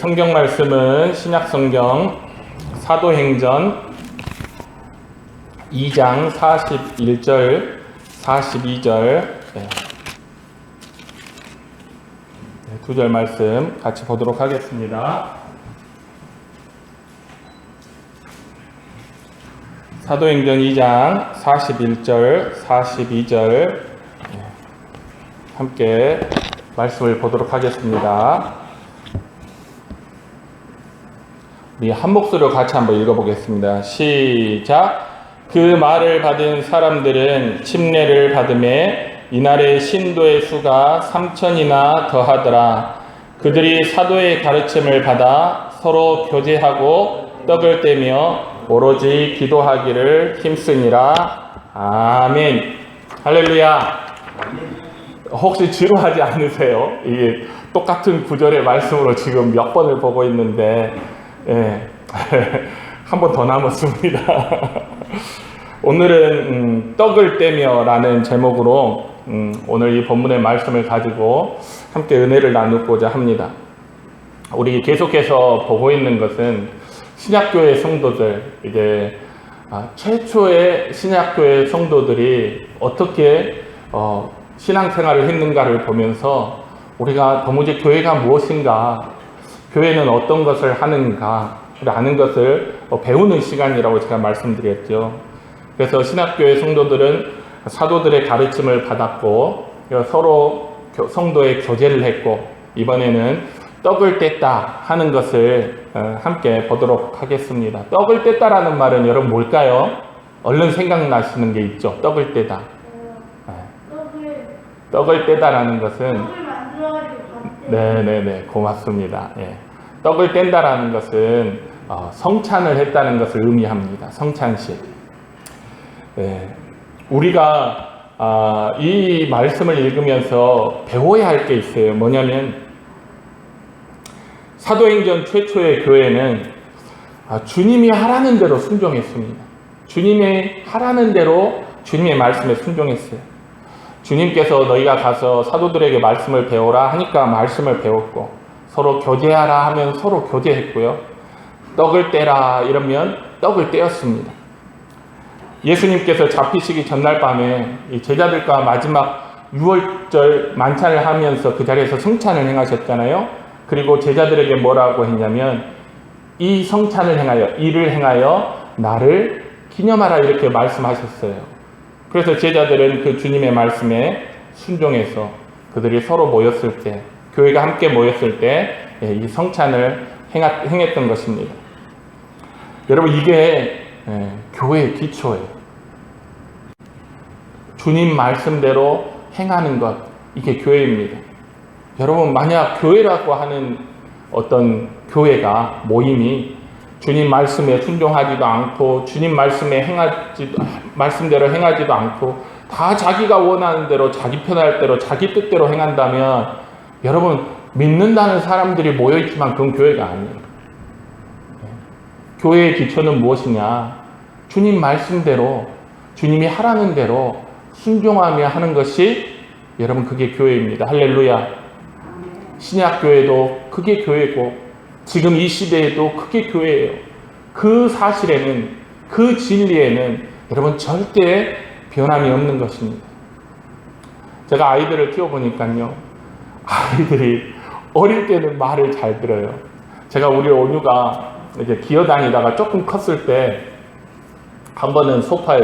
성경 말씀은 신약성경 사도행전 2장 41절, 42절 두 절 말씀 같이 보도록 하겠습니다. 사도행전 2장 41절, 42절 함께 말씀을 보도록 하겠습니다. 우리 한 목소리로 같이 한번 읽어보겠습니다. 시작. 그 말을 받은 사람들은 침례를 받음에 이날의 신도의 수가 3,000이나 더하더라. 그들이 사도의 가르침을 받아 서로 교제하고 떡을 떼며 오로지 기도하기를 힘쓰니라. 아멘. 할렐루야. 혹시 지루하지 않으세요? 이게 똑같은 구절의 말씀으로 지금 몇 번을 보고 있는데 한 번 더 남았습니다. 오늘은 떡을 떼며 라는 제목으로 오늘 이 본문의 말씀을 가지고 함께 은혜를 나누고자 합니다. 우리 계속해서 보고 있는 것은 신약교회 성도들, 이제 최초의 신약교회 성도들이 어떻게 신앙생활을 했는가를 보면서 우리가 도무지 교회가 무엇인가, 교회는 어떤 것을 하는가 라는 것을 배우는 시간이라고 제가 말씀드렸죠. 그래서 신약교회 성도들은 사도들의 가르침을 받았고 서로 성도의 교제를 했고 이번에는 떡을 뗐다 하는 것을 함께 보도록 하겠습니다. 떡을 뗐다라는 말은 여러분 뭘까요? 얼른 생각나시는 게 있죠. 떡을 떼다. 떡을 떼다라는 것은 네네네 고맙습니다. 떡을 뗀다라는 것은 성찬을 했다는 것을 의미합니다. 성찬식. 우리가 이 말씀을 읽으면서 배워야 할 게 있어요. 뭐냐면 사도행전 최초의 교회는 주님이 하라는 대로 순종했습니다. 주님이 하라는 대로 주님의 말씀에 순종했어요. 주님께서 너희가 가서 사도들에게 말씀을 배우라 하니까 말씀을 배웠고, 서로 교제하라 하면 서로 교제했고요. 떡을 떼라 이러면 떡을 떼었습니다. 예수님께서 잡히시기 전날 밤에 이 제자들과 마지막 유월절 만찬을 하면서 그 자리에서 성찬을 행하셨잖아요. 그리고 제자들에게 뭐라고 했냐면 이 성찬을 행하여, 이를 행하여 나를 기념하라 이렇게 말씀하셨어요. 그래서 제자들은 그 주님의 말씀에 순종해서 그들이 서로 모였을 때, 교회가 함께 모였을 때 이 성찬을 행했던 것입니다. 여러분, 이게 교회의 기초예요. 주님 말씀대로 행하는 것, 이게 교회입니다. 여러분, 만약 교회라고 하는 어떤 교회가, 모임이 주님 말씀에 순종하지도 않고 주님 말씀대로 행하지도 않고 다 자기가 원하는 대로, 자기 편할 대로, 자기 뜻대로 행한다면 여러분, 믿는다는 사람들이 모여있지만 그건 교회가 아니에요. 교회의 기초는 무엇이냐? 주님 말씀대로, 주님이 하라는 대로 순종하며 하는 것이 여러분 그게 교회입니다. 할렐루야. 신약교회도 그게 교회고 지금 이 시대에도 그게 교회예요. 그 사실에는, 그 진리에는 여러분 절대 변함이 없는 것입니다. 제가 아이들을 키워보니까요, 아이들이 어릴 때는 말을 잘 들어요. 제가 우리 온유가 이제 기어다니다가 조금 컸을 때 한 번은 소파에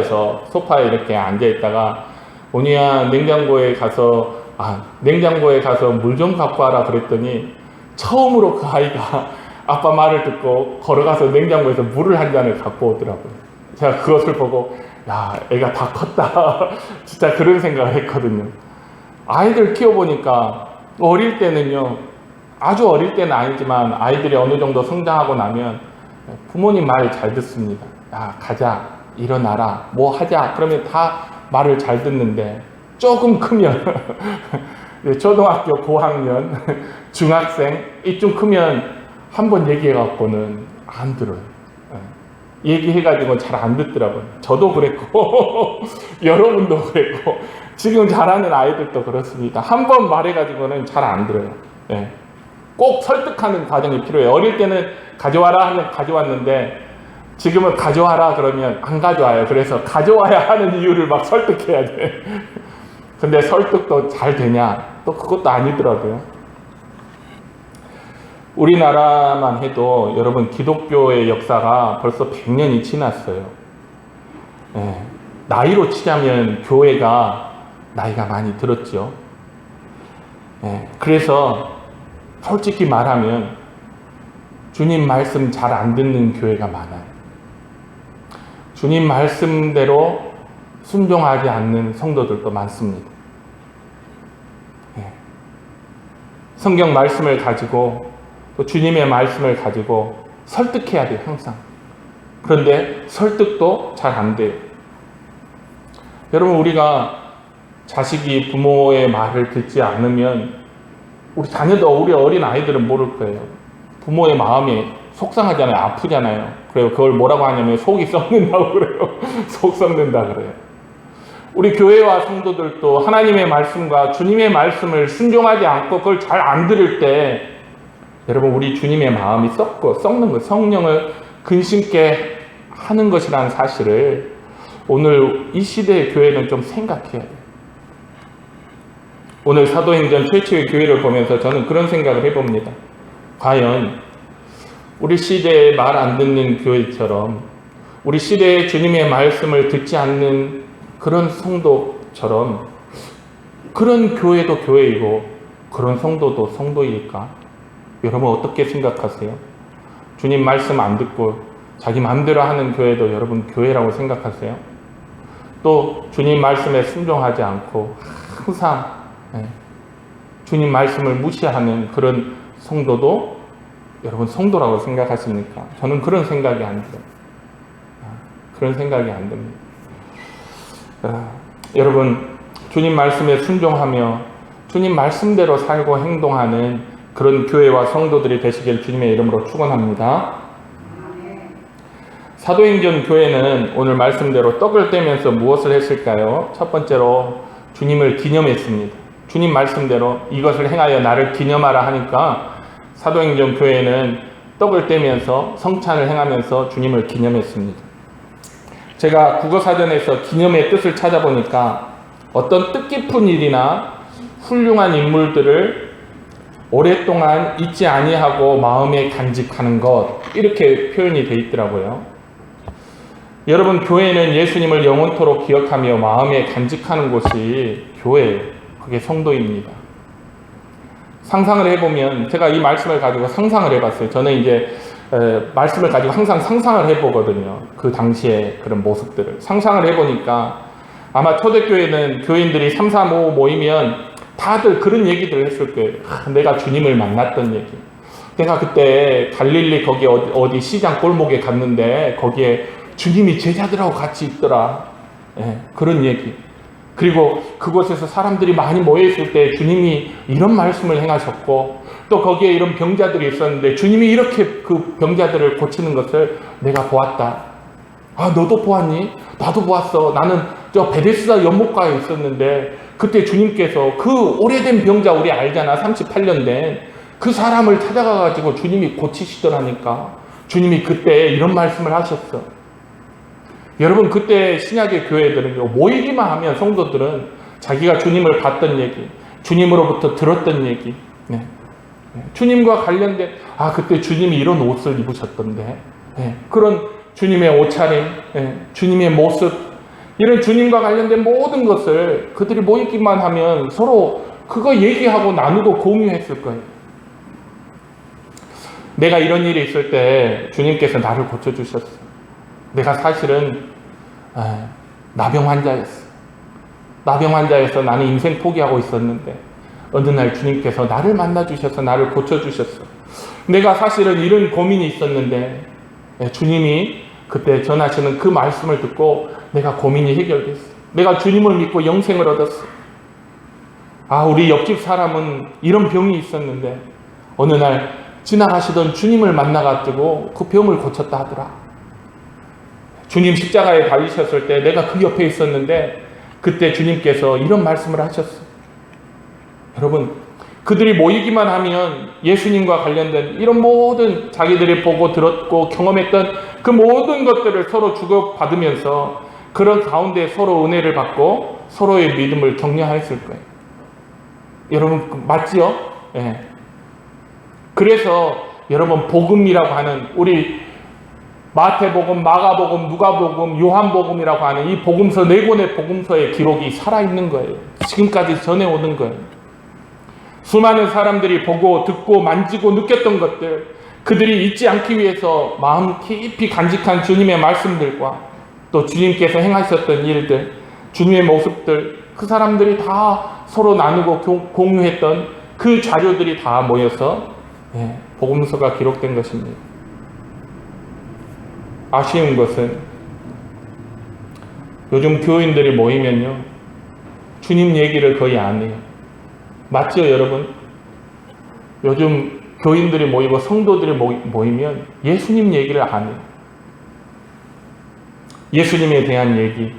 이렇게 앉아있다가 온유야 냉장고에 가서 물 좀 갖고 와라 그랬더니 처음으로 그 아이가 아빠 말을 듣고 걸어가서 냉장고에서 물을 한 잔을 갖고 오더라고요. 제가 그것을 보고 야, 애가 다 컸다. 진짜 그런 생각을 했거든요. 아이들 키워보니까 어릴 때는요, 아주 어릴 때는 아니지만 아이들이 어느 정도 성장하고 나면 부모님 말 잘 듣습니다. 야, 가자, 일어나라, 뭐 하자 그러면 다 말을 잘 듣는데 조금 크면 초등학교 고학년, 중학생 이쯤 크면 한번 얘기해갖고는 안 들어요. 얘기해가지고 잘 안 듣더라고요. 저도 그랬고 여러분도 그랬고 지금 잘하는 아이들도 그렇습니다. 한 번 말해가지고는 잘 안 들어요. 꼭 설득하는 과정이 필요해요. 어릴 때는 가져와라 하면 가져왔는데 지금은 가져와라 그러면 안 가져와요. 그래서 가져와야 하는 이유를 막 설득해야 돼. 근데 설득도 잘 되냐? 또 그것도 아니더라고요. 우리나라만 해도 여러분 기독교의 역사가 벌써 100년이 지났어요. 예, 나이로 치자면 교회가 나이가 많이 들었죠. 예, 그래서 솔직히 말하면 주님 말씀 잘 안 듣는 교회가 많아요. 주님 말씀대로 순종하지 않는 성도들도 많습니다. 예. 성경 말씀을 가지고 또 주님의 말씀을 가지고 설득해야 돼요, 항상. 그런데 설득도 잘 안 돼요. 여러분, 우리가 자식이 부모의 말을 듣지 않으면 우리 자녀도, 우리 어린 아이들은 모를 거예요. 부모의 마음이 속상하잖아요. 아프잖아요. 그래요. 그걸 뭐라고 하냐면 속이 썩는다고 그래요. 속 썩는다 그래요. 우리 교회와 성도들도 하나님의 말씀과 주님의 말씀을 순종하지 않고 그걸 잘 안 들을 때 여러분, 우리 주님의 마음이 썩는 거예요. 성령을 근심케 하는 것이라는 사실을 오늘 이 시대의 교회는 좀 생각해야 돼요. 오늘 사도행전 최초의 교회를 보면서 저는 그런 생각을 해봅니다. 과연 우리 시대에 말 안 듣는 교회처럼, 우리 시대에 주님의 말씀을 듣지 않는 그런 성도처럼, 그런 교회도 교회이고 그런 성도도 성도일까? 여러분 어떻게 생각하세요? 주님 말씀 안 듣고 자기 마음대로 하는 교회도 여러분 교회라고 생각하세요? 또 주님 말씀에 순종하지 않고 항상 주님 말씀을 무시하는 그런 성도도 여러분 성도라고 생각하십니까? 저는 그런 생각이 안 들어요. 그런 생각이 안 듭니다. 여러분, 주님 말씀에 순종하며 주님 말씀대로 살고 행동하는 그런 교회와 성도들이 되시길 주님의 이름으로 축원합니다. 사도행전 교회는 오늘 말씀대로 떡을 떼면서 무엇을 했을까요? 첫 번째로 주님을 기념했습니다. 주님 말씀대로 이것을 행하여 나를 기념하라 하니까 사도행전 교회는 떡을 떼면서 성찬을 행하면서 주님을 기념했습니다. 제가 국어사전에서 기념의 뜻을 찾아보니까 어떤 뜻깊은 일이나 훌륭한 인물들을 오랫동안 잊지 아니하고 마음에 간직하는 것, 이렇게 표현이 되어 있더라고요. 여러분, 교회는 예수님을 영원토록 기억하며 마음에 간직하는 곳이 교회예요. 그게 성도입니다. 상상을 해보면, 제가 이 말씀을 가지고 상상을 해봤어요. 저는 이제 말씀을 가지고 항상 상상을 해보거든요. 그 당시에 그런 모습들을 상상을 해보니까 아마 초대교회는 교인들이 3, 4, 5 모이면 다들 그런 얘기들을 했을 거예요. 내가 주님을 만났던 얘기. 내가 그때 갈릴리 거기 어디 시장 골목에 갔는데 거기에 주님이 제자들하고 같이 있더라. 그런 얘기. 그리고 그곳에서 사람들이 많이 모여있을 때 주님이 이런 말씀을 행하셨고, 또 거기에 이런 병자들이 있었는데 주님이 이렇게 그 병자들을 고치는 것을 내가 보았다. 아, 너도 보았니? 나도 보았어. 나는 저 베데스다 연못가에 있었는데 그때 주님께서 그 오래된 병자, 우리 알잖아, 38년 된 그 사람을 찾아가가지고 주님이 고치시더라니까. 주님이 그때 이런 말씀을 하셨어. 여러분, 그때 신약의 교회들은 모이기만 하면 성도들은 자기가 주님을 봤던 얘기, 주님으로부터 들었던 얘기, 주님과 관련된, 그때 주님이 이런 옷을 입으셨던데, 그런 주님의 옷차림, 주님의 모습, 이런 주님과 관련된 모든 것을 그들이 모이기만 하면 서로 그거 얘기하고 나누고 공유했을 거예요. 내가 이런 일이 있을 때 주님께서 나를 고쳐주셨어. 내가 사실은 나병 환자였어. 나병 환자여서 나는 인생 포기하고 있었는데 어느 날 주님께서 나를 만나주셔서 나를 고쳐주셨어. 내가 사실은 이런 고민이 있었는데 주님이 그때 전하시는 그 말씀을 듣고 내가 고민이 해결됐어. 내가 주님을 믿고 영생을 얻었어. 우리 옆집 사람은 이런 병이 있었는데 어느 날 지나가시던 주님을 만나가지고 그 병을 고쳤다 하더라. 주님 십자가에 달리셨을 때 내가 그 옆에 있었는데 그때 주님께서 이런 말씀을 하셨어. 여러분, 그들이 모이기만 하면 예수님과 관련된 이런 모든 자기들이 보고 들었고 경험했던 그 모든 것들을 서로 주고받으면서 그런 가운데 서로 은혜를 받고 서로의 믿음을 격려했을 거예요. 여러분 맞지요? 예. 그래서 여러분 복음이라고 하는 우리 마태복음, 마가복음, 누가복음, 요한복음이라고 하는 이 복음서 4권의 복음서의 기록이 살아있는 거예요. 지금까지 전해오는 거예요. 수많은 사람들이 보고 듣고 만지고 느꼈던 것들, 그들이 잊지 않기 위해서 마음 깊이 간직한 주님의 말씀들과 또 주님께서 행하셨던 일들, 주님의 모습들, 그 사람들이 다 서로 나누고 공유했던 그 자료들이 다 모여서 복음서가 기록된 것입니다. 아쉬운 것은 요즘 교인들이 모이면요, 주님 얘기를 거의 안 해요. 맞죠, 여러분? 요즘 교인들이 모이고 성도들이 모이면 예수님 얘기를 안 해요. 예수님에 대한 얘기,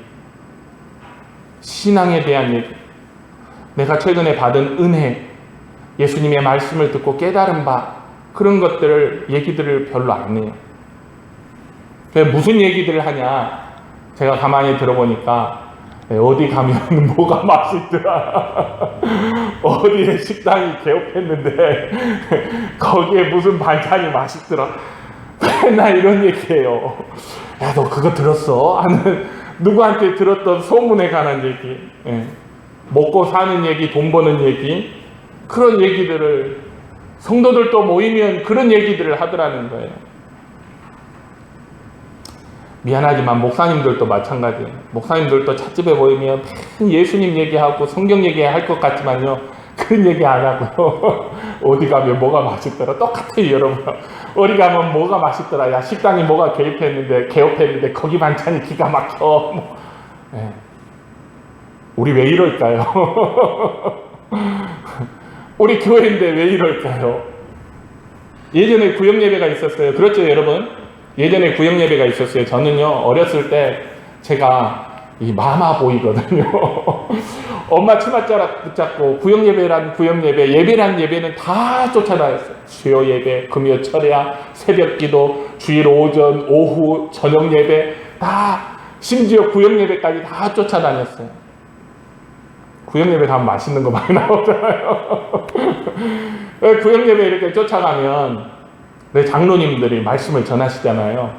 신앙에 대한 얘기, 내가 최근에 받은 은혜, 예수님의 말씀을 듣고 깨달은 바, 그런 것들을, 얘기들을 별로 안 해요. 무슨 얘기들을 하냐? 제가 가만히 들어보니까 어디 가면 뭐가 맛있더라. 어디에 식당이 개업했는데 거기에 무슨 반찬이 맛있더라. 맨날 이런 얘기예요. 야, 너 그거 들었어? 하는 누구한테 들었던 소문에 관한 얘기. 먹고 사는 얘기, 돈 버는 얘기, 그런 얘기들을 성도들도 모이면 그런 얘기들을 하더라는 거예요. 미안하지만 목사님들도 마찬가지예요. 목사님들도 찻집에 모이면 예수님 얘기하고 성경 얘기할 것 같지만요, 그런 얘기 안 하고요. 어디 가면 뭐가 맛있더라. 똑같아요, 여러분. 어디 가면 뭐가 맛있더라. 야, 식당이 뭐가 개업했는데 거기 반찬이 기가 막혀. 우리 왜 이럴까요? 우리 교회인데 왜 이럴까요? 예전에 구역예배가 있었어요. 그렇죠, 여러분? 예전에 구역예배가 있었어요. 저는요, 어렸을 때 제가 이 마마보이거든요. 엄마 치맛자락 붙잡고 구역예배란 구역예배, 예배란 예배는 다 쫓아다녔어요. 수요 예배, 금요 철야, 새벽기도, 주일 오전, 오후, 저녁 예배, 다, 심지어 구역예배까지 다 쫓아다녔어요. 구역예배 가면 맛있는 거 많이 나오잖아요. 구역예배 이렇게 쫓아가면 내 장로님들이 말씀을 전하시잖아요.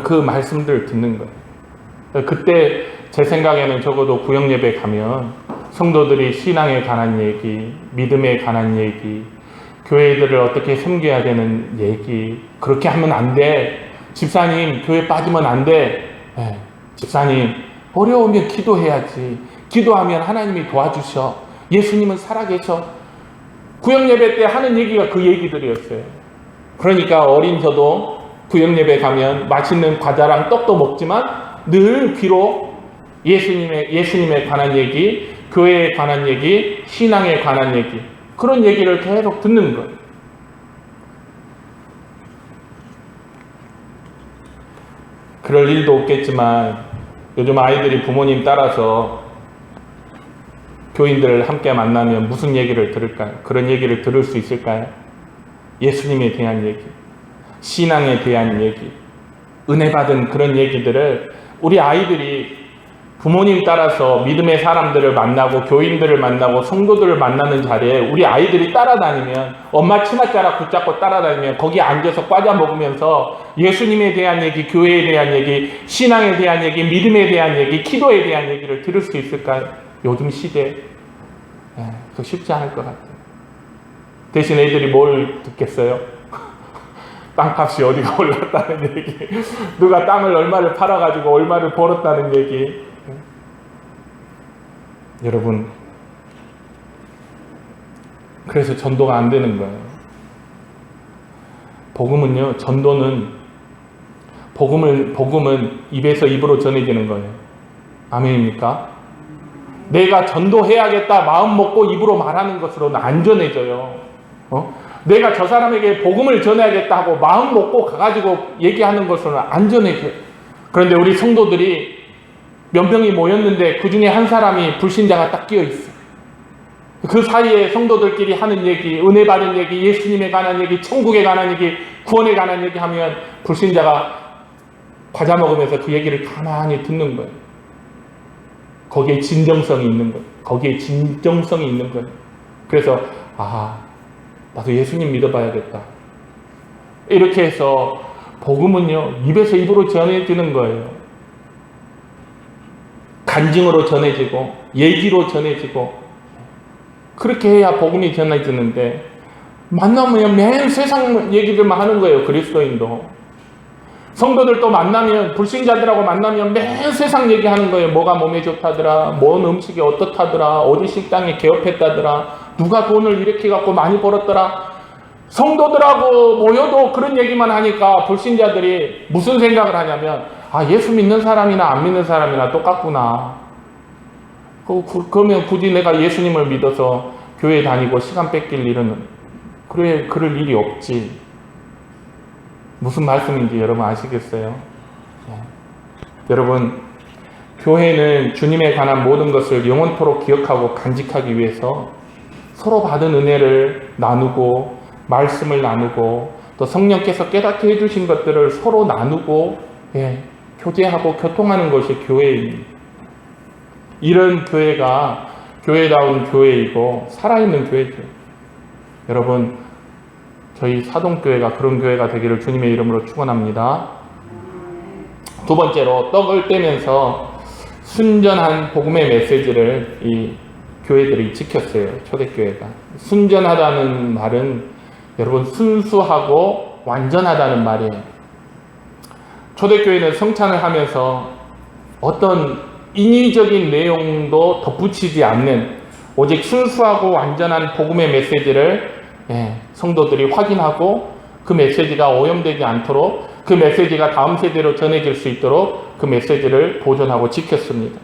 그 말씀들을 듣는 거예요. 그때 제 생각에는 적어도 구역예배 가면 성도들이 신앙에 관한 얘기, 믿음에 관한 얘기, 교회들을 어떻게 섬겨야 되는 얘기, 그렇게 하면 안 돼. 집사님, 교회 빠지면 안 돼. 집사님, 어려우면 기도해야지. 기도하면 하나님이 도와주셔. 예수님은 살아계셔. 구역예배 때 하는 얘기가 그 얘기들이었어요. 그러니까 어린 저도 구역예배 가면 맛있는 과자랑 떡도 먹지만 늘 귀로 예수님에 관한 얘기, 교회에 관한 얘기, 신앙에 관한 얘기, 그런 얘기를 계속 듣는 거예요. 그럴 일도 없겠지만 요즘 아이들이 부모님 따라서 교인들을 함께 만나면 무슨 얘기를 들을까요? 그런 얘기를 들을 수 있을까요? 예수님에 대한 얘기, 신앙에 대한 얘기, 은혜 받은 그런 얘기들을 우리 아이들이 부모님 따라서 믿음의 사람들을 만나고 교인들을 만나고 성도들을 만나는 자리에 우리 아이들이 따라다니면, 엄마 치맛자락 붙잡고 따라다니면 거기 앉아서 과자 먹으면서 예수님에 대한 얘기, 교회에 대한 얘기, 신앙에 대한 얘기, 믿음에 대한 얘기, 기도에 대한 얘기를 들을 수 있을까요? 요즘 시대에 그 쉽지 않을 것 같아요. 대신 애들이 뭘 듣겠어요? 땅값이 어디가 올랐다는 얘기, 누가 땅을 얼마를 팔아가지고 얼마를 벌었다는 얘기. 여러분, 그래서 전도가 안 되는 거예요. 복음은요, 전도는, 복음은 입에서 입으로 전해지는 거예요. 아멘입니까? 내가 전도해야겠다 마음 먹고 입으로 말하는 것으로는 안 전해져요. 내가 저 사람에게 복음을 전해야겠다 하고 마음 먹고 가가지고 얘기하는 것으로는 안 전해져요. 그런데 우리 성도들이 몇 명이 모였는데 그 중에 한 사람이 불신자가 딱 끼어 있어요. 그 사이에 성도들끼리 하는 얘기, 은혜 받은 얘기, 예수님에 관한 얘기, 천국에 관한 얘기, 구원에 관한 얘기 하면 불신자가 과자 먹으면서 그 얘기를 가만히 듣는 거예요. 거기에 진정성이 있는 거예요. 거기에 진정성이 있는 거예요. 그래서 나도 예수님 믿어봐야겠다. 이렇게 해서 복음은요, 입에서 입으로 전해지는 거예요. 간증으로 전해지고 얘기로 전해지고 그렇게 해야 복음이 전해지는데, 만나면 맨 세상 얘기들만 하는 거예요. 그리스도인도. 성도들도 만나면, 불신자들하고 만나면 맨 세상 얘기하는 거예요. 뭐가 몸에 좋다더라, 뭔 음식이 어떻다더라, 어디 식당에 개업했다더라, 누가 돈을 이렇게 갖고 많이 벌었더라. 성도들하고 모여도 그런 얘기만 하니까 불신자들이 무슨 생각을 하냐면, 예수 믿는 사람이나 안 믿는 사람이나 똑같구나. 그러면 굳이 내가 예수님을 믿어서 교회 다니고 시간 뺏길 일은, 그럴 일이 없지. 무슨 말씀인지 여러분 아시겠어요? 여러분, 교회는 주님에 관한 모든 것을 영원토록 기억하고 간직하기 위해서 서로 받은 은혜를 나누고, 말씀을 나누고, 또 성령께서 깨닫게 해주신 것들을 서로 나누고, 교제하고 교통하는 것이 교회입니다. 이런 교회가 교회다운 교회이고 살아있는 교회죠. 여러분, 저희 사동교회가 그런 교회가 되기를 주님의 이름으로 축원합니다. 두 번째로, 떡을 떼면서 순전한 복음의 메시지를 이 교회들이 지켰어요. 초대교회가. 순전하다는 말은 여러분 순수하고 완전하다는 말이에요. 초대교회는 성찬을 하면서 어떤 인위적인 내용도 덧붙이지 않는, 오직 순수하고 완전한 복음의 메시지를 성도들이 확인하고, 그 메시지가 오염되지 않도록, 그 메시지가 다음 세대로 전해질 수 있도록 그 메시지를 보존하고 지켰습니다.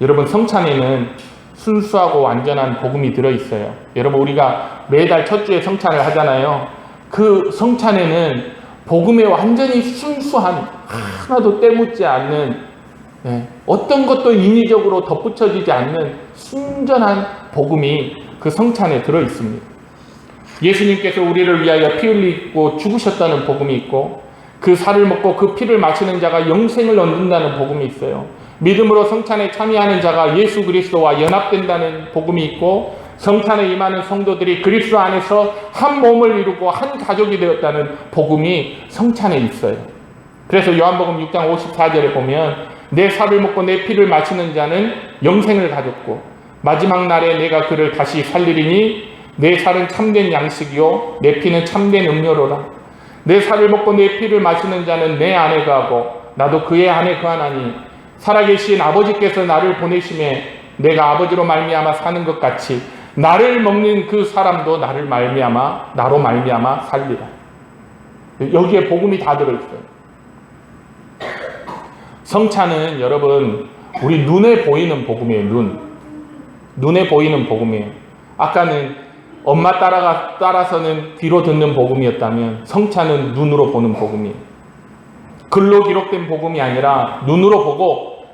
여러분, 성찬에는 순수하고 완전한 복음이 들어있어요. 여러분, 우리가 매달 첫 주에 성찬을 하잖아요. 그 성찬에는 복음에 완전히 순수한, 하나도 때묻지 않는, 어떤 것도 인위적으로 덧붙여지지 않는 순전한 복음이 그 성찬에 들어있습니다. 예수님께서 우리를 위하여 피 흘리고 죽으셨다는 복음이 있고, 그 살을 먹고 그 피를 마시는 자가 영생을 얻는다는 복음이 있어요. 믿음으로 성찬에 참여하는 자가 예수 그리스도와 연합된다는 복음이 있고, 성찬에 임하는 성도들이 그리스도 안에서 한 몸을 이루고 한 가족이 되었다는 복음이 성찬에 있어요. 그래서 요한복음 6장 54절에 보면, 내 살을 먹고 내 피를 마시는 자는 영생을 가졌고 마지막 날에 내가 그를 다시 살리리니 내 살은 참된 양식이요 내 피는 참된 음료로라. 내 살을 먹고 내 피를 마시는 자는 내 안에 거하고 나도 그의 안에 거하나니 살아계신 아버지께서 나를 보내심에 내가 아버지로 말미암아 사는 것 같이 나를 먹는 그 사람도 나로 말미암아 살리라. 여기에 복음이 다 들어있어요. 성찬은 여러분, 우리 눈에 보이는 복음이에요. 눈에 보이는 복음이에요. 아까는 엄마 따라서는 귀로 듣는 복음이었다면 성찬은 눈으로 보는 복음이에요. 글로 기록된 복음이 아니라 눈으로 보고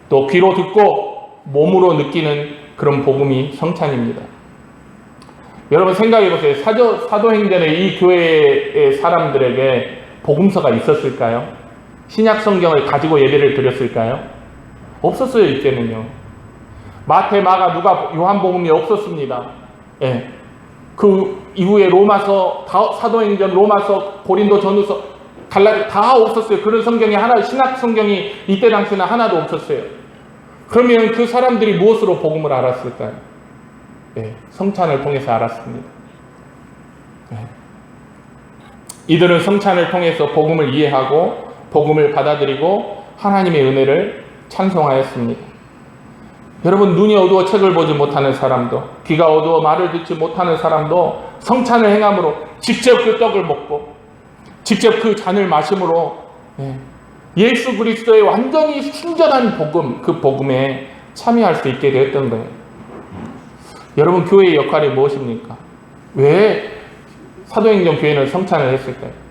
또 귀로 듣고 몸으로 느끼는 그런 복음이 성찬입니다. 여러분 생각해 보세요. 사도행전에 이 교회의 사람들에게 복음서가 있었을까요? 신약 성경을 가지고 예배를 드렸을까요? 없었어요. 이때는요. 마태, 마가, 누가, 요한복음이 없었습니다. 그 이후에 로마서, 사도행전, 로마서, 고린도 전후서, 갈라디 다 없었어요. 그런 성경이 신약 성경이 이때 당시에는 하나도 없었어요. 그러면 그 사람들이 무엇으로 복음을 알았을까요? 성찬을 통해서 알았습니다. 이들은 성찬을 통해서 복음을 이해하고 복음을 받아들이고 하나님의 은혜를 찬송하였습니다. 여러분, 눈이 어두워 책을 보지 못하는 사람도, 귀가 어두워 말을 듣지 못하는 사람도 성찬을 행함으로 직접 그 떡을 먹고 직접 그 잔을 마심으로 예수 그리스도의 완전히 순전한 복음, 그 복음에 참여할 수 있게 되었던 거예요. 여러분, 교회의 역할이 무엇입니까? 왜 사도행전 교회는 성찬을 했을까요?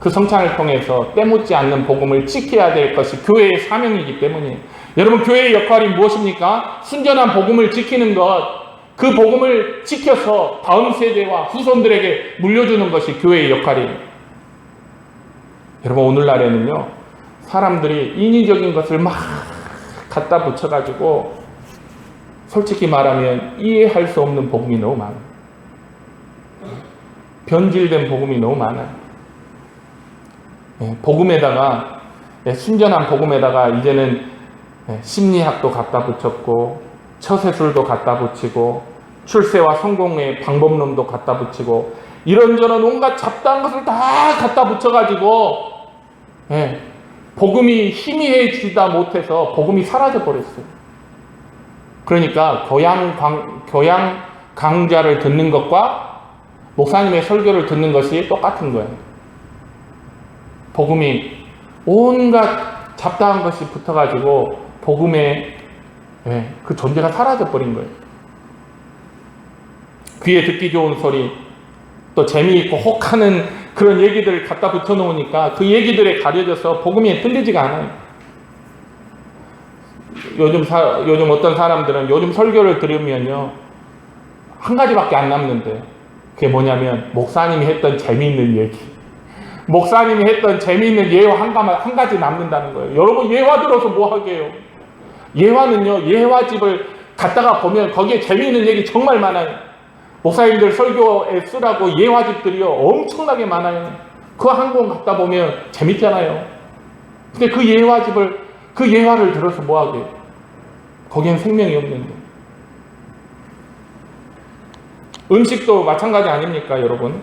그 성찬을 통해서 때묻지 않는 복음을 지켜야 될 것이 교회의 사명이기 때문이에요. 여러분, 교회의 역할이 무엇입니까? 순전한 복음을 지키는 것, 그 복음을 지켜서 다음 세대와 후손들에게 물려주는 것이 교회의 역할이에요. 여러분, 오늘날에는요, 사람들이 인위적인 것을 막 갖다 붙여가지고 솔직히 말하면 이해할 수 없는 복음이 너무 많아요. 변질된 복음이 너무 많아요. 복음에다가, 순전한 복음에다가 이제는 심리학도 갖다 붙였고, 처세술도 갖다 붙이고, 출세와 성공의 방법론도 갖다 붙이고, 이런저런 온갖 잡다한 것을 다 갖다 붙여가지고, 복음이 희미해지다 못해서 복음이 사라져 버렸어요. 그러니까 교양 강좌를 듣는 것과 목사님의 설교를 듣는 것이 똑같은 거예요. 복음이 온갖 잡다한 것이 붙어가지고 복음의 그 존재가 사라져버린 거예요. 귀에 듣기 좋은 소리, 또 재미있고 혹하는 그런 얘기들을 갖다 붙여놓으니까 그 얘기들에 가려져서 복음이 들리지가 않아요. 요즘 어떤 사람들은 요즘 설교를 들으면요, 한 가지밖에 안 남는데, 그게 뭐냐면 목사님이 했던 재미있는 얘기, 목사님이 했던 재미있는 예화 한 가지 남는다는 거예요. 여러분, 예화 들어서 뭐 하게요? 예화는요, 예화집을 갖다가 보면 거기에 재미있는 얘기 정말 많아요. 목사님들 설교에 쓰라고 예화집들이요, 엄청나게 많아요. 그 한 권 갖다 보면 재밌잖아요. 근데 그 예화를 들어서 뭐 하게? 거기엔 생명이 없는데. 음식도 마찬가지 아닙니까, 여러분?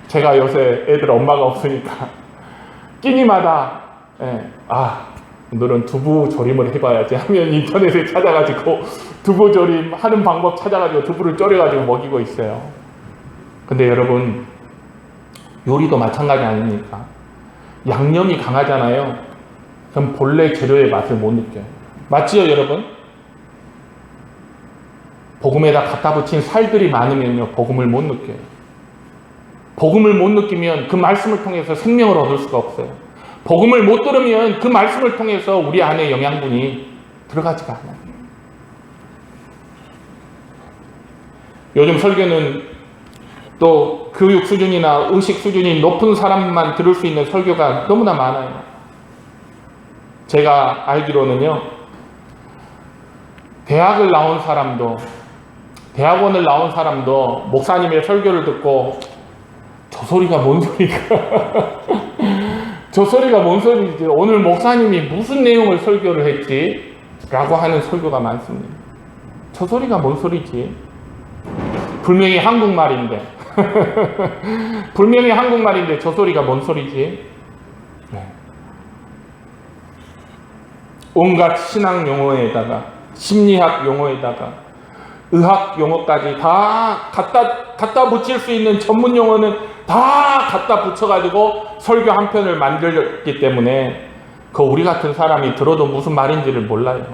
제가 요새 애들 엄마가 없으니까 끼니마다 오늘은 두부 조림을 해봐야지 하면 인터넷에 찾아가지고 두부 조림 하는 방법 찾아가지고 두부를 졸여가지고 먹이고 있어요. 근데 여러분, 요리도 마찬가지 아닙니까? 양념이 강하잖아요. 그럼 본래 재료의 맛을 못 느껴요. 맞지요, 여러분? 복음에다 갖다 붙인 살들이 많으면요, 복음을 못 느껴요. 복음을 못 느끼면 그 말씀을 통해서 생명을 얻을 수가 없어요. 복음을 못 들으면 그 말씀을 통해서 우리 안에 영양분이 들어가지가 않아요. 요즘 설교는 또 교육 수준이나 의식 수준이 높은 사람만 들을 수 있는 설교가 너무나 많아요. 제가 알기로는요, 대학원을 나온 사람도 목사님의 설교를 듣고 저 소리가 뭔 소리가 저 소리가 뭔 소리지, 오늘 목사님이 무슨 내용을 설교를 했지? 라고 하는 설교가 많습니다. 저 소리가 뭔 소리지? 분명히 한국말인데 저 소리가 뭔 소리지? 온갖 신학 용어에다가 심리학 용어에다가 의학 용어까지 다 갖다 붙일 수 있는 전문 용어는 다 갖다 붙여가지고 설교 한 편을 만들었기 때문에 그 우리 같은 사람이 들어도 무슨 말인지를 몰라요.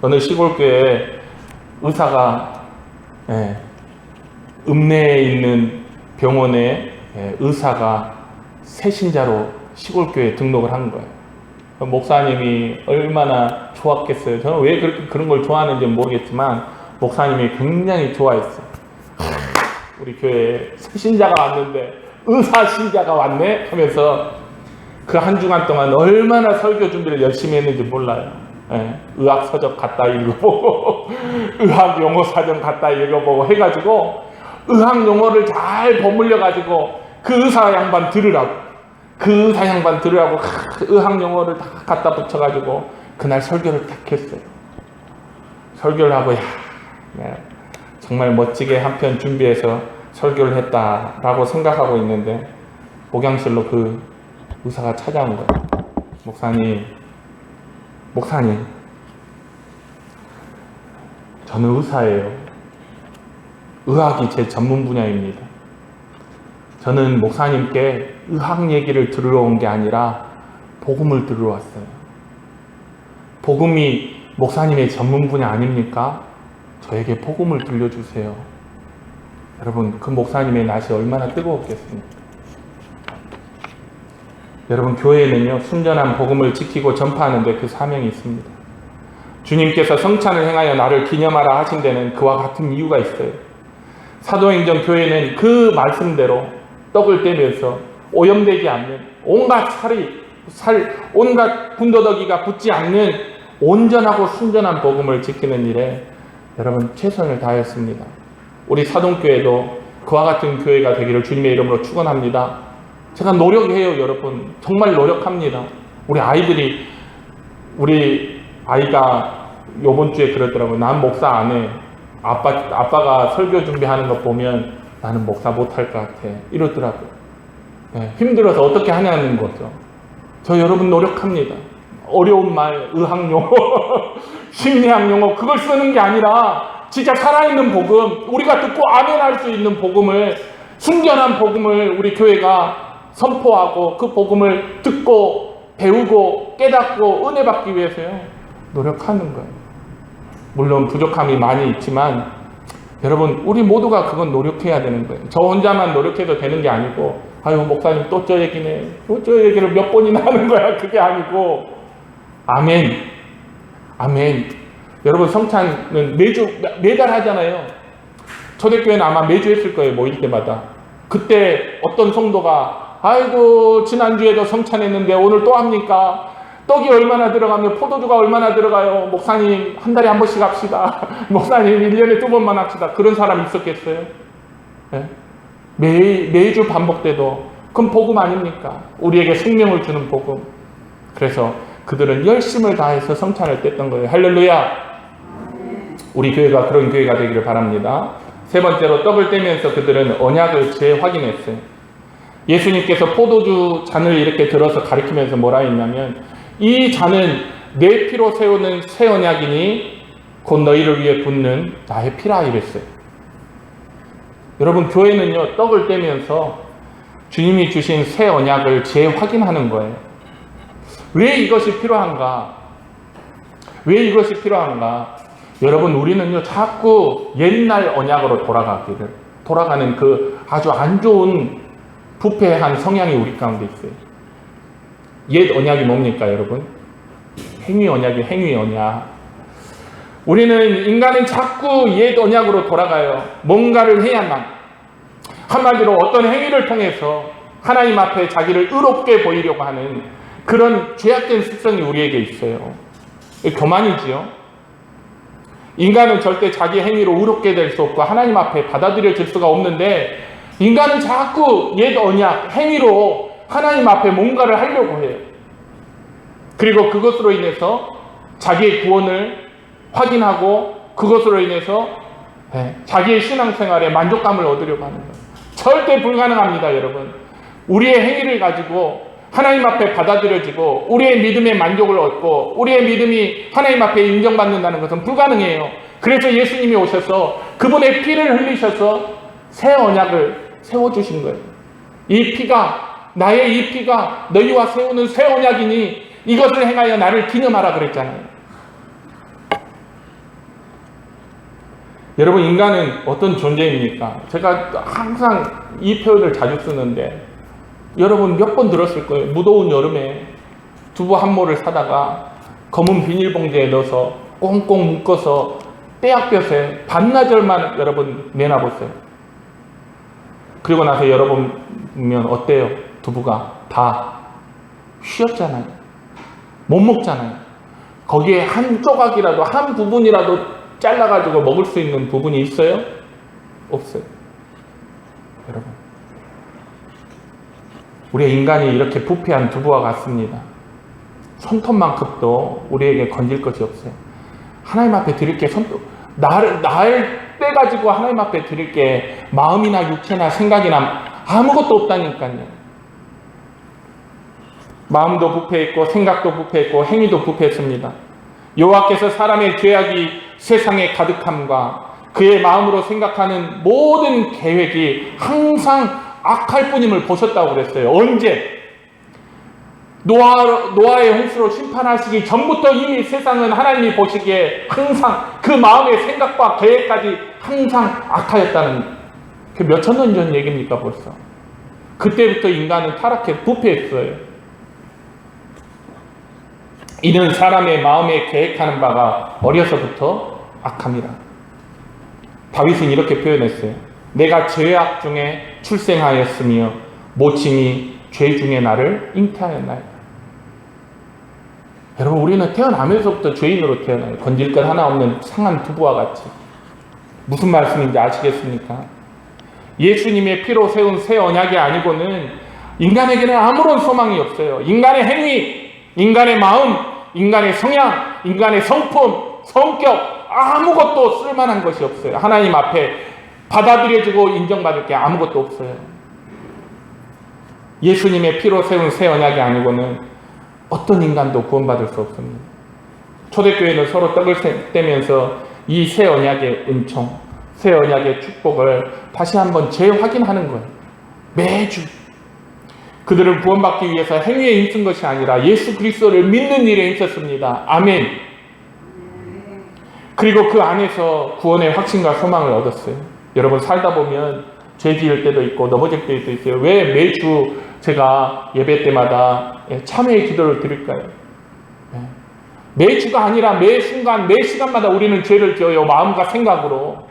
어느 시골교회 의사가 읍내에 있는 병원에 의사가 새신자로 시골교회에 등록을 한 거예요. 목사님이 얼마나 좋았겠어요. 저는 왜 그런 걸 좋아하는지는 모르겠지만 목사님이 굉장히 좋아했어요. 우리 교회에 새신자가 왔는데 의사 신자가 왔네 하면서 그 한 주간 동안 얼마나 설교 준비를 열심히 했는지 몰라요. 의학 서적 갖다 읽어보고 의학 용어 사전 갖다 읽어보고 해가지고 의학 용어를 잘 버물려 가지고 그 의사 양반 들으라고 의학 용어를 다 갖다 붙여가지고 그날 설교를 딱 했어요. 설교를 하고 정말 멋지게 한 편 준비해서 설교를 했다라고 생각하고 있는데 목양실로 그 의사가 찾아온 거예요. 목사님, 저는 의사예요. 의학이 제 전문 분야입니다. 저는 목사님께 의학 얘기를 들으러 온 게 아니라 복음을 들으러 왔어요. 복음이 목사님의 전문 분야 아닙니까? 저에게 복음을 들려주세요. 여러분, 그 목사님의 낯이 얼마나 뜨거웠겠습니까? 여러분, 교회는요, 순전한 복음을 지키고 전파하는 데 그 사명이 있습니다. 주님께서 성찬을 행하여 나를 기념하라 하신 데는 그와 같은 이유가 있어요. 사도행전 교회는 그 말씀대로 떡을 떼면서 오염되지 않는 온갖 온갖 군더더기가 붙지 않는 온전하고 순전한 복음을 지키는 일에 여러분 최선을 다했습니다. 우리 사동교회도 그와 같은 교회가 되기를 주님의 이름으로 축원합니다. 제가 노력해요, 여러분. 정말 노력합니다. 우리 아이가 요번 주에 그러더라고요. 난 목사 안 해. 아빠가 설교 준비하는 거 보면 나는 목사 못할 것 같아. 이러더라고요. 네, 힘들어서 어떻게 하냐는 거죠. 저 여러분 노력합니다. 어려운 말, 의학용어, 심리학 용어 그걸 쓰는 게 아니라 진짜 살아있는 복음, 우리가 듣고 아멘할 수 있는 복음을, 순전한 복음을 우리 교회가 선포하고 그 복음을 듣고 배우고 깨닫고 은혜 받기 위해서요 노력하는 거예요. 물론 부족함이 많이 있지만 여러분, 우리 모두가 그건 노력해야 되는 거예요. 저 혼자만 노력해도 되는 게 아니고, 아유 목사님 또 저 얘기네, 또 저 얘기를 몇 번이나 하는 거야. 그게 아니고, 아멘, 아멘. 여러분, 성찬은 매달 하잖아요. 초대교회는 아마 매주 했을 거예요. 모일 때마다. 그때 어떤 성도가 아이고 지난주에도 성찬했는데 오늘 또 합니까? 떡이 얼마나 들어가며 포도주가 얼마나 들어가요? 목사님 한 달에 한 번씩 합시다. 목사님 1년에 2번만 합시다. 그런 사람 있었겠어요? 네? 매주 반복돼도 그건 복음 아닙니까? 우리에게 생명을 주는 복음. 그래서 그들은 열심을 다해서 성찬을 뗐던 거예요. 할렐루야. 우리 교회가 그런 교회가 되기를 바랍니다. 세 번째로, 떡을 떼면서 그들은 언약을 재확인했어요. 예수님께서 포도주 잔을 이렇게 들어서 가리키면서 뭐라 했냐면, 이 잔은 내 피로 세우는 새 언약이니 곧 너희를 위해 붓는 나의 피라 이랬어요. 여러분, 교회는요 떡을 떼면서 주님이 주신 새 언약을 재확인하는 거예요. 왜 이것이 필요한가? 왜 이것이 필요한가? 여러분, 우리는요 자꾸 옛날 언약으로 돌아가는 그 아주 안 좋은 부패한 성향이 우리 가운데 있어요. 옛 언약이 뭡니까, 여러분? 행위 언약이 행위 언약. 우리는, 인간은 자꾸 옛 언약으로 돌아가요. 뭔가를 해야만. 한마디로 어떤 행위를 통해서 하나님 앞에 자기를 의롭게 보이려고 하는 그런 죄악된 습성이 우리에게 있어요. 교만이지요. 인간은 절대 자기 행위로 의롭게 될 수 없고 하나님 앞에 받아들여질 수가 없는데, 인간은 자꾸 옛 언약, 행위로 하나님 앞에 뭔가를 하려고 해요. 그리고 그것으로 인해서 자기의 구원을 확인하고 그것으로 인해서 자기의 신앙생활에 만족감을 얻으려고 하는 거예요. 절대 불가능합니다, 여러분. 우리의 행위를 가지고 하나님 앞에 받아들여지고 우리의 믿음의 만족을 얻고 우리의 믿음이 하나님 앞에 인정받는다는 것은 불가능해요. 그래서 예수님이 오셔서 그분의 피를 흘리셔서 새 언약을 세워주신 거예요. 이 피가, 나의 이 피가 너희와 세우는 새 언약이니 이것을 행하여 나를 기념하라 그랬잖아요. 여러분, 인간은 어떤 존재입니까? 제가 항상 이 표현을 자주 쓰는데, 여러분 몇 번 들었을 거예요. 무더운 여름에 두부 한 모를 사다가 검은 비닐봉지에 넣어서 꽁꽁 묶어서 떼약볕에 반나절만 여러분 내놔보세요. 그리고 나서 여러분 보면 어때요? 두부가 다 휘었잖아요. 못 먹잖아요. 거기에 한 조각이라도, 한 부분이라도 잘라가지고 먹을 수 있는 부분이 있어요? 없어요. 여러분, 우리의 인간이 이렇게 부패한 두부와 같습니다. 손톱만큼도 우리에게 건질 것이 없어요. 하나님 앞에 드릴 게 나를 빼가지고 하나님 앞에 드릴 게 마음이나 육체나 생각이나 아무것도 없다니까요. 마음도 부패했고 생각도 부패했고 행위도 부패했습니다. 여호와께서 사람의 죄악이 세상에 가득함과 그의 마음으로 생각하는 모든 계획이 항상 악할 뿐임을 보셨다고 그랬어요. 언제? 노아의 홍수로 심판하시기 전부터 이미 세상은 하나님이 보시기에 항상 그 마음의 생각과 계획까지 항상 악하였다는, 그 몇천 년 전 얘기입니까 벌써. 그때부터 인간은 타락해 부패했어요. 이는 사람의 마음에 계획하는 바가 어려서부터 악함이라. 다윗은 이렇게 표현했어요. 내가 죄악 중에 출생하였으며 모친이 죄 중에 나를 잉태하였나이다. 여러분, 우리는 태어나면서부터 죄인으로 태어나요. 건질 것 하나 없는 상한 두부와 같이. 무슨 말씀인지 아시겠습니까? 예수님의 피로 세운 새 언약이 아니고는 인간에게는 아무런 소망이 없어요. 인간의 행위, 인간의 마음, 인간의 성향, 인간의 성품, 성격, 아무것도 쓸만한 것이 없어요. 하나님 앞에 받아들여지고 인정받을 게 아무것도 없어요. 예수님의 피로 세운 새 언약이 아니고는 어떤 인간도 구원받을 수 없습니다. 초대교회는 서로 떡을 떼면서 이 새 언약의 은총, 새 언약의 축복을 다시 한번 재확인하는 거예요. 매주. 그들을 구원받기 위해서 행위에 힘쓴 것이 아니라 예수 그리스도를 믿는 일에 힘썼습니다. 아멘. 그리고 그 안에서 구원의 확신과 소망을 얻었어요. 여러분, 살다 보면 죄 지을 때도 있고 넘어질 때도 있어요. 왜 매주 제가 예배 때마다 참회의 기도를 드릴까요? 매주가 아니라 매 순간, 매 시간마다 우리는 죄를 지어요. 마음과 생각으로.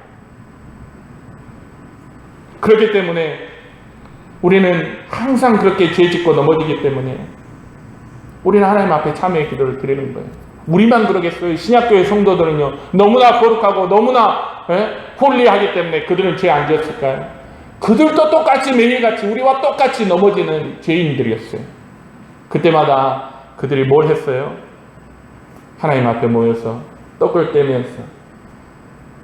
그렇기 때문에 우리는 항상 그렇게 죄 짓고 넘어지기 때문에 우리는 하나님 앞에 참회의 기도를 드리는 거예요. 우리만 그러겠어요? 신약교회 성도들은요, 너무나 거룩하고 너무나 홀리하기 때문에 그들은 죄 안 지었을까요? 그들도 똑같이 매일같이 우리와 똑같이 넘어지는 죄인들이었어요. 그때마다 그들이 뭘 했어요? 하나님 앞에 모여서 떡을 떼면서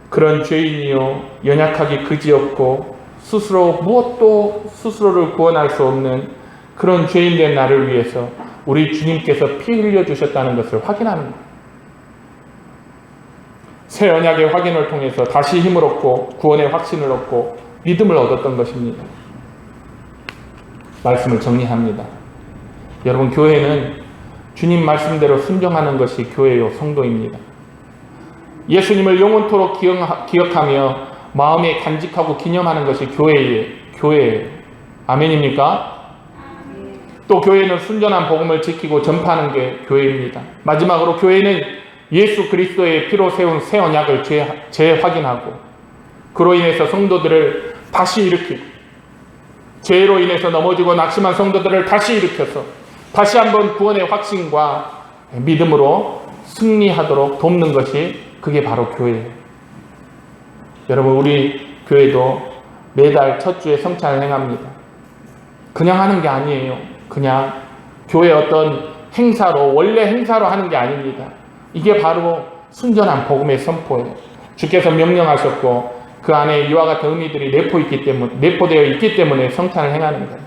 그런 죄인이요, 연약하기 그지없고 스스로 무엇도 스스로를 구원할 수 없는 그런 죄인된 나를 위해서 우리 주님께서 피 흘려주셨다는 것을 확인하는 거예요. 새 언약의 확인을 통해서 다시 힘을 얻고 구원의 확신을 얻고 믿음을 얻었던 것입니다. 말씀을 정리합니다. 여러분, 교회는 주님 말씀대로 순종하는 것이 교회요, 성도입니다. 예수님을 영원토록 기억하며 마음에 간직하고 기념하는 것이 교회예요. 아멘입니까? 또 교회는 순전한 복음을 지키고 전파하는 게 교회입니다. 마지막으로 교회는 예수 그리스도의 피로 세운 새 언약을 재확인하고 그로 인해서 성도들을 다시 일으키고 죄로 인해서 넘어지고 낙심한 성도들을 다시 일으켜서 다시 한번 구원의 확신과 믿음으로 승리하도록 돕는 것이 그게 바로 교회예요. 여러분, 우리 교회도 매달 첫 주에 성찬을 행합니다. 그냥 하는 게 아니에요. 그냥 교회 어떤 행사로, 원래 행사로 하는 게 아닙니다. 이게 바로 순전한 복음의 선포예요. 주께서 명령하셨고 그 안에 이와 같은 의미들이 내포되어 있기 때문에 성찬을 행하는 거예요.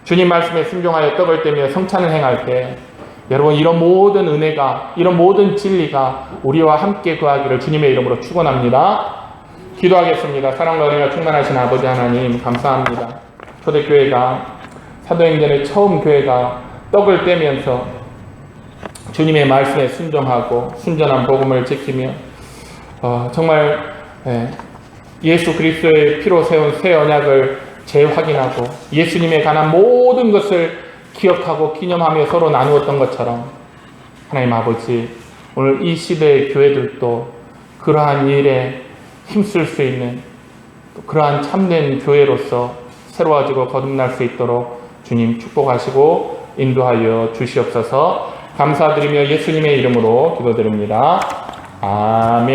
주님 말씀에 순종하여 떡을 떼며 성찬을 행할 때 여러분, 이런 모든 은혜가, 이런 모든 진리가 우리와 함께 거하기를 주님의 이름으로 축원합니다. 기도하겠습니다. 사랑과 은혜가 충만하신 아버지 하나님, 감사합니다. 초대교회가, 사도행전의 처음 교회가 떡을 떼면서 주님의 말씀에 순종하고 순전한 복음을 지키며 정말 예수 그리스도의 피로 세운 새 언약을 재확인하고 예수님에 관한 모든 것을 기억하고 기념하며 서로 나누었던 것처럼 하나님 아버지, 오늘 이 시대의 교회들도 그러한 일에 힘쓸 수 있는 그러한 참된 교회로서 새로워지고 거듭날 수 있도록 주님 축복하시고 인도하여 주시옵소서. 감사드리며 예수님의 이름으로 기도드립니다. 아멘.